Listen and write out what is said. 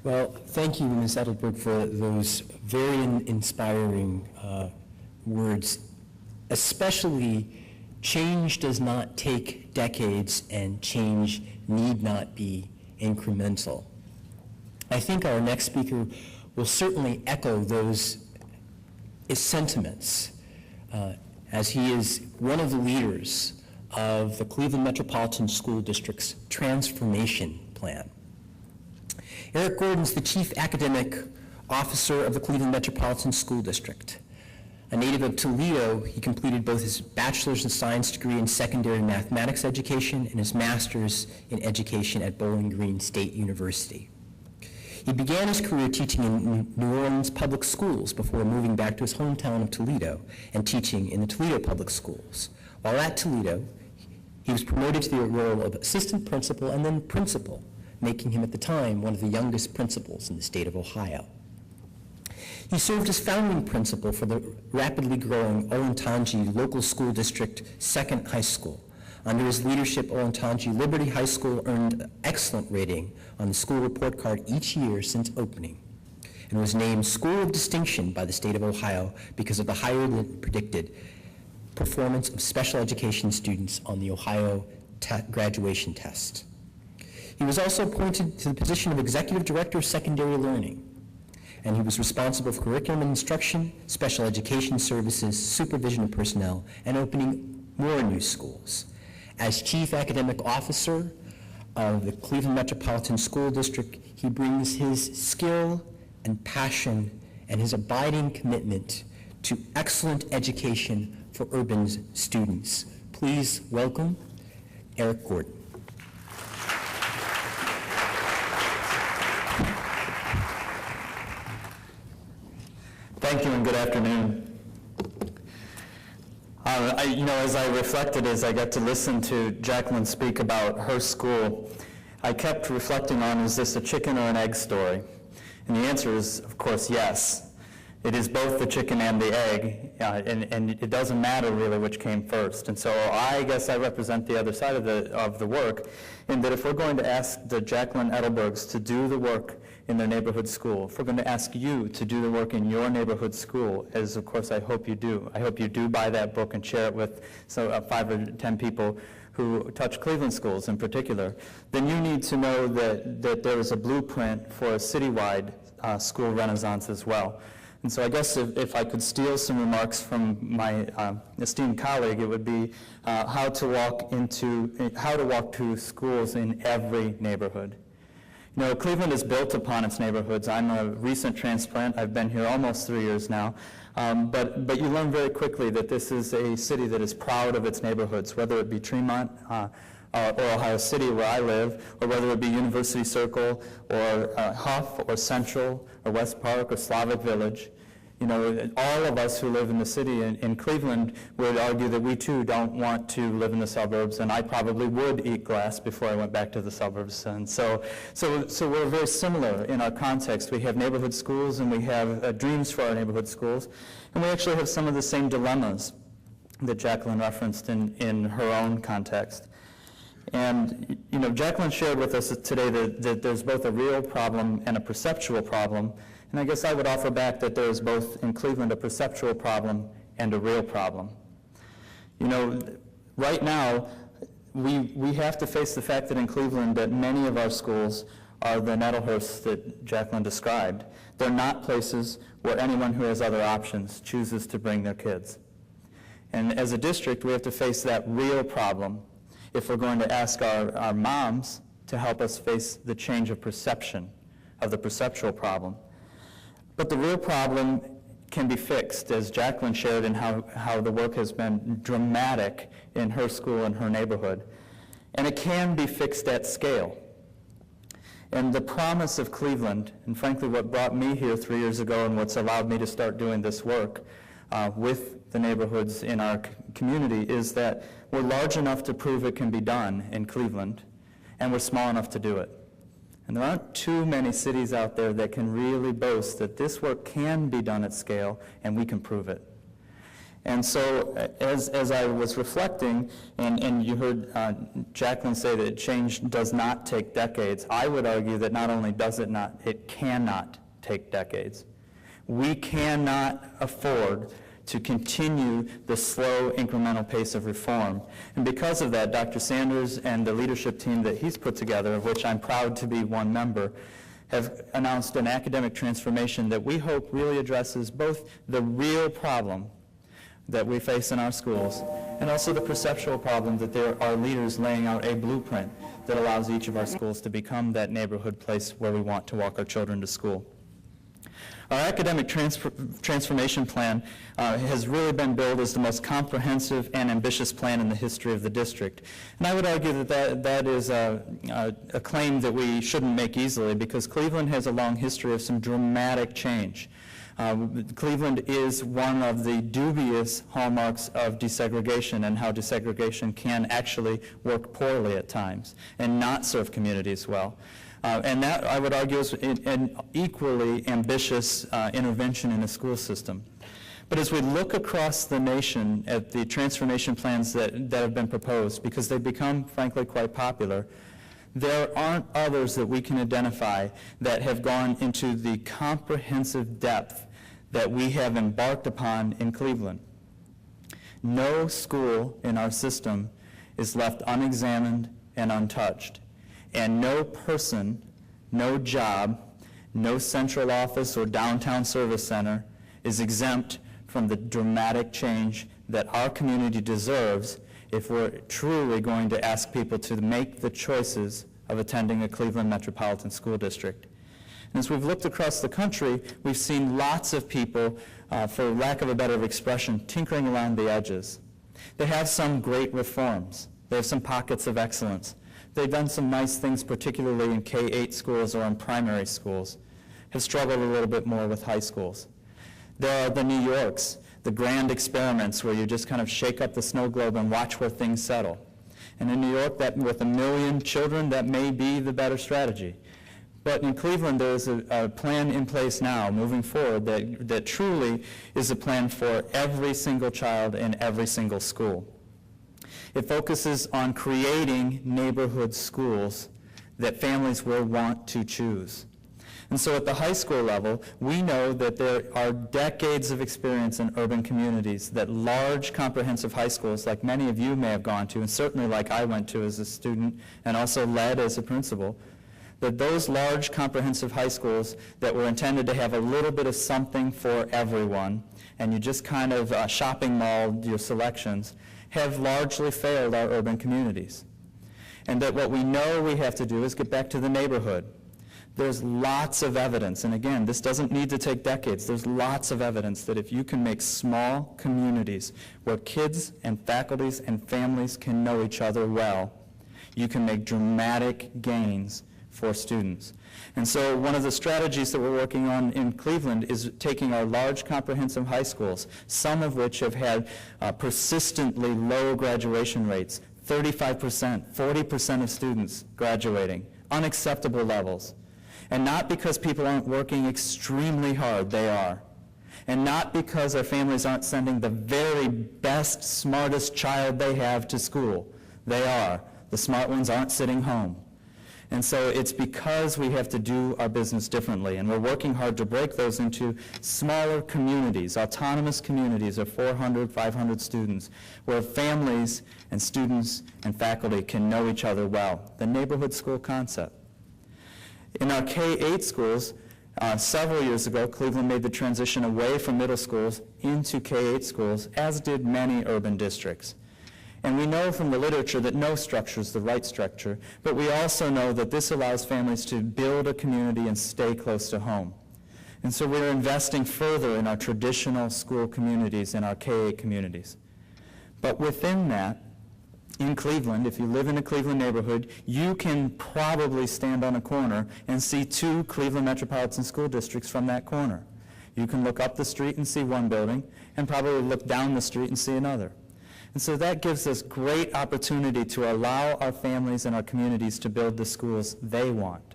Well, thank you, Ms. Edelberg, for those very inspiring words. Especially, change does not take decades, and change need not be incremental. I think our next speaker will certainly echo those sentiments, as he is one of the leaders of the Cleveland Metropolitan School District's transformation plan. Eric Gordon's the Chief Academic Officer of the Cleveland Metropolitan School District. A native of Toledo, he completed both his bachelor's in science degree in secondary mathematics education and his master's in education at Bowling Green State University. He began his career teaching in New Orleans public schools before moving back to his hometown of Toledo and teaching in the Toledo public schools. While at Toledo, he was promoted to the role of assistant principal and then principal, making him at the time one of the youngest principals in the state of Ohio. He served as founding principal for the rapidly growing Olentangy Local School District Second High School. Under his leadership, Olentangy Liberty High School earned an excellent rating on the school report card each year since opening, and was named School of Distinction by the state of Ohio because of the higher than predicted performance of special education students on the Ohio graduation test. He was also appointed to the position of Executive Director of Secondary Learning, and he was responsible for curriculum and instruction, special education services, supervision of personnel, and opening more new schools. As Chief Academic Officer of the Cleveland Metropolitan School District, he brings his skill and passion and his abiding commitment to excellent education for urban students. Please welcome Eric Gordon. Thank you and good afternoon. As I reflected, as I got to listen to Jacqueline speak about her school, I kept reflecting on, is this a chicken or an egg story? And the answer is, of course, yes. It is both the chicken and the egg, and it doesn't matter really which came first. And so I guess I represent the other side of the work, in that if we're going to ask the Jacqueline Edelbergs to do the work in their neighborhood school, if we're going to ask you to do the work in your neighborhood school, as of course I hope you do. I hope you do buy that book and share it with 5 or 10 people who touch Cleveland schools in particular, then you need to know that there is a blueprint for a citywide school renaissance as well. And so I guess if I could steal some remarks from my esteemed colleague, it would be how to walk to schools in every neighborhood. You know, Cleveland is built upon its neighborhoods. I'm a recent transplant. I've been here almost 3 years now. But you learn very quickly that this is a city that is proud of its neighborhoods, whether it be Tremont or Ohio City, where I live, or whether it be University Circle or Huff or Central or West Park or Slavic Village. You know, all of us who live in the city in Cleveland would argue that we too don't want to live in the suburbs, and I probably would eat glass before I went back to the suburbs. And so we're very similar in our context. We have neighborhood schools, and we have dreams for our neighborhood schools, and we actually have some of the same dilemmas that Jacqueline referenced in her own context. And you know, Jacqueline shared with us today that there's both a real problem and a perceptual problem. And I guess I would offer back that there is both in Cleveland a perceptual problem and a real problem. You know, right now, we have to face the fact that in Cleveland that many of our schools are the Nettlehursts that Jacqueline described. They're not places where anyone who has other options chooses to bring their kids. And as a district, we have to face that real problem if we're going to ask our moms to help us face the change of perception, of the perceptual problem. But the real problem can be fixed, as Jacqueline shared, in how the work has been dramatic in her school and her neighborhood. And it can be fixed at scale. And the promise of Cleveland, and frankly what brought me here 3 years ago and what's allowed me to start doing this work with the neighborhoods in our community, is that we're large enough to prove it can be done in Cleveland, and we're small enough to do it. And there aren't too many cities out there that can really boast that this work can be done at scale, and we can prove it. And so as I was reflecting, and you heard Jacqueline say that change does not take decades, I would argue that not only does it not, it cannot take decades. We cannot afford to continue the slow, incremental pace of reform. And because of that, Dr. Sanders and the leadership team that he's put together, of which I'm proud to be one member, have announced an academic transformation that we hope really addresses both the real problem that we face in our schools and also the perceptual problem that there are leaders laying out a blueprint that allows each of our schools to become that neighborhood place where we want to walk our children to school. Our academic transformation plan has really been billed as the most comprehensive and ambitious plan in the history of the district. And I would argue that is a claim that we shouldn't make easily, because Cleveland has a long history of some dramatic change. Cleveland is one of the dubious hallmarks of desegregation, and how desegregation can actually work poorly at times and not serve communities well. And that, I would argue, is an equally ambitious intervention in a school system. But as we look across the nation at the transformation plans that have been proposed, because they've become, frankly, quite popular, there aren't others that we can identify that have gone into the comprehensive depth that we have embarked upon in Cleveland. No school in our system is left unexamined and untouched. And no person, no job, no central office or downtown service center is exempt from the dramatic change that our community deserves if we're truly going to ask people to make the choices of attending a Cleveland Metropolitan School District. And as we've looked across the country, we've seen lots of people, for lack of a better expression, tinkering around the edges. They have some great reforms. They have some pockets of excellence. They've done some nice things, particularly in K-8 schools or in primary schools, have struggled a little bit more with high schools. There are the New Yorks, the grand experiments where you just kind of shake up the snow globe and watch where things settle. And in New York, that with 1 million children, that may be the better strategy. But in Cleveland, there's a plan in place now, moving forward, that truly is a plan for every single child in every single school. It focuses on creating neighborhood schools that families will want to choose. And so at the high school level, we know that there are decades of experience in urban communities, that large comprehensive high schools, like many of you may have gone to, and certainly like I went to as a student and also led as a principal, that those large comprehensive high schools that were intended to have a little bit of something for everyone, and you just kind of shopping malled your selections, have largely failed our urban communities. And that what we know we have to do is get back to the neighborhood. There's lots of evidence, and again, this doesn't need to take decades. There's lots of evidence that if you can make small communities where kids and faculties and families can know each other well, you can make dramatic gains for students. And so one of the strategies that we're working on in Cleveland is taking our large comprehensive high schools, some of which have had persistently low graduation rates, 35%, 40% of students graduating, unacceptable levels. And not because people aren't working extremely hard, they are. And not because our families aren't sending the very best, smartest child they have to school. They are. The smart ones aren't sitting home. And so it's because we have to do our business differently, and we're working hard to break those into smaller communities, autonomous communities of 400, 500 students, where families and students and faculty can know each other well. The neighborhood school concept. In our K-8 schools, several years ago, Cleveland made the transition away from middle schools into K-8 schools, as did many urban districts. And we know from the literature that no structure is the right structure, but we also know that this allows families to build a community and stay close to home. And so we're investing further in our traditional school communities and our K-8 communities. But within that, in Cleveland, if you live in a Cleveland neighborhood, you can probably stand on a corner and see 2 Cleveland Metropolitan School Districts from that corner. You can look up the street and see one building, and probably look down the street and see another. And so that gives us great opportunity to allow our families and our communities to build the schools they want.